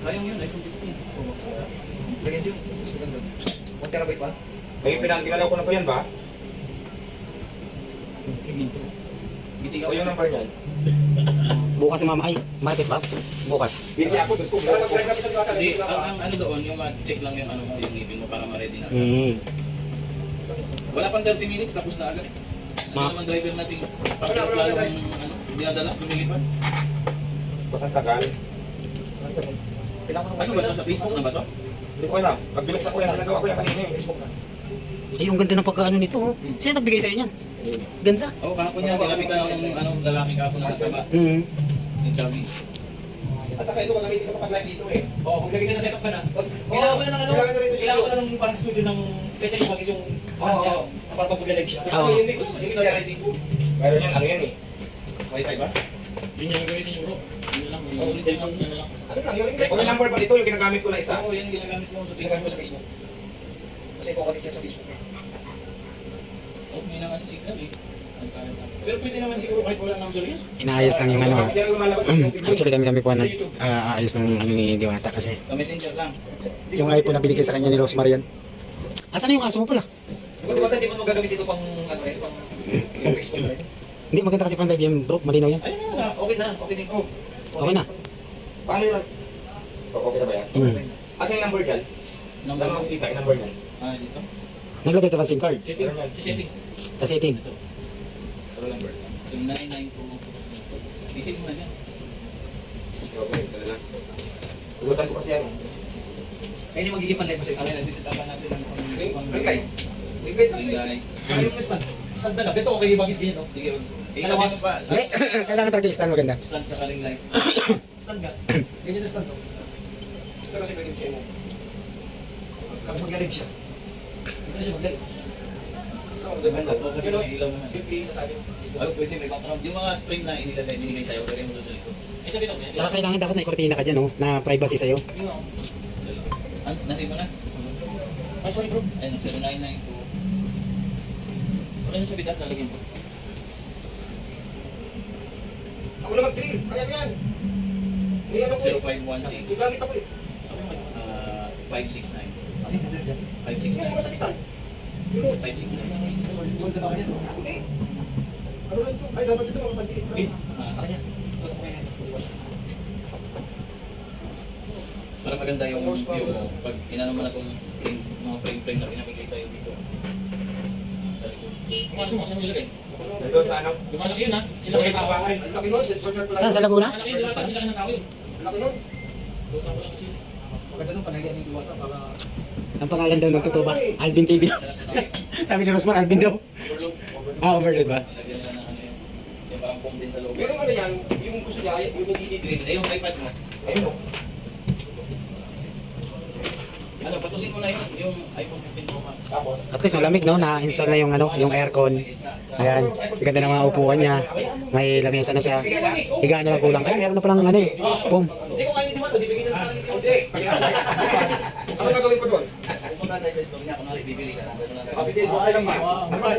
Sayang yun, iPhone 15. Lagyan yun. Gusto ganda. 1 terabyte ba? May pinagalaw ko na to yan ba? Biting O yung number niyan? Bukas mama, ay, Martes ba? Bukas. Busy ako, gusto ko. Pero mag-try kami ito. Hindi, ang ano doon, yung check lang yung ano mo, yung ngipin mo para ma-ready na. Wala pang 30 minutes, tapos na agad. Ano naman driver natin, pagkaklalo yung ano, dinadala, lumilipad. Ba't ang tagal? Ano ba ito? Sa Facebook na ba ito? Hindi ko alam. Pag-binuksan ko yan, nagawa ko yan kanina yung Facebook na. Ay, yung ganda ng pagkaano nito. Oh. Sino nagbigay sa'yo niyan? Ganda. Oo, kahapon niya, ginamit na ng anong lalaki kahapon na nataba. Yung dami. At saka ito, magamitin ko pag live dito eh. Oo, kung lagay ka na setup ka na. Kailangan mo na ng ano, kailangan mo na ng parang studio ng kasi yung magis yung stand niya para pag mag-live siya. Oo. Yung mix, yung mix yan. Meron yan, ano yan eh. Wi-Fi ba? Yun yung gagawin niyo bro. Yun lang, ulitin lang, yun lang. Ano lang, yung number ba dito, yung ginagamit ko na isa? Oo, yan ginagamit mo sa Tingnan mo Facebook. sa Facebook. Kasi kukunik yan sa Facebook. Oh, may naman si signal eh. Pero pwede naman siguro kahit wala nang solo yan. Inaayos lang yung ano. Yan lumalabas yung video. Actually kami po nag-aayos ng ano ni Diwata kasi Sa messenger lang. yung iPhone na binigay sa kanya ni Rosemary yan. Asan na yung aso mo pala? Kung ba hindi mo magagamit ito pang ano eh, pang Facebook na rin. Hindi, maganda kasi fan live yan bro, malinaw yan. Ayun na, okay din. Oh. Okay na. Paano yun? Okay na ba yan? Asa yung number dyan? Saan mo makikita yung number dyan? Ah, dito. Naglagay ka ba SIM card? Setting, si setting. Sa setting. Pero number. Yung 992. Isip mo na yan. Okay, isa na lang. Tulutan ko kasi yan. Kaya yung magiging pan live mo sa Okay, nasisitapan natin ang Ring light. Ring light lang. Ring light. Kaya yung stand. Stand na lang. Ito okay yung bagis ganyan no? Sige, sabi mo pa. Hindi, kailangan talaga i-stand maganda. Stand tsaka ring light. Stand ka. Ganyan na stand no? Ito kasi pwede siya mo. Kapag mag-live siya. Ito na siya mag-live. Depende po kasi may ilaw naman. Yung play sa sabi. Oh, pwede may background. Yung mga frame na binigay sa'yo, lagay mo doon sa likod. Eh sabi ito. Tsaka kailangan dapat may kortina ka dyan, oh, na privacy sa'yo. Yung ako. Ano, nasave mo na? Ay sorry bro. Ayun, 0992. Wala yung sabi dahil nalagyan ko. Ako na mag-drill. Kaya yan. May ano ko eh. 0516. Gamit ako eh. 569. Ano yung ganda dyan? Hindi mo 569. masabitan. 569. Gold na ba yan? Hindi. Ano lang ito? Ay, dapat ito mga pandikit na. Eh, sa kanya. Ito ko kaya. Para maganda yung view mo, pag inano mo na itong frame, mga frame na pinamigay sa'yo dito. Sa likod. Kung aso mo, saan mo ilagay? Nandun sa ano? Lumalaki yun ha? Sila Okay, kayo sa bahay. tao. Ang laki nun, sensor niya pala. Saan, sa Laguna? Malaki yun, lumalaki sila ng tao yun. Ang laki nun. Doon ako lang kasi. Maganda nun, panahyan yung duwata para... Ang pangalan daw ng totoo ba? Alvin TV. Sabi ni Rosmar, Alvin daw. Overload ba? Nalagyan na ng ano yun. Yung parang foam din sa loob. Pero ano yan, yung gusto niya, yung hindi Green, eh yung iPad mo. ayun o. Ano, patusin mo na yung iPhone 15 Pro Max. Tapos, At least malamig, no? Na-install na yung, ano, yung aircon. Ayan, ganda ng mga upuan niya. May lamesa na siya. Higaan na lang kulang. Ay, meron na palang ano eh. Boom. Hindi ko kaya hindi mo ito, di bigyan na sa akin. hindi. Ano gagawin ko doon? Pupunta tayo sa store niya, kunwari bibili ka. Sige, okay lang ba? Ano ba?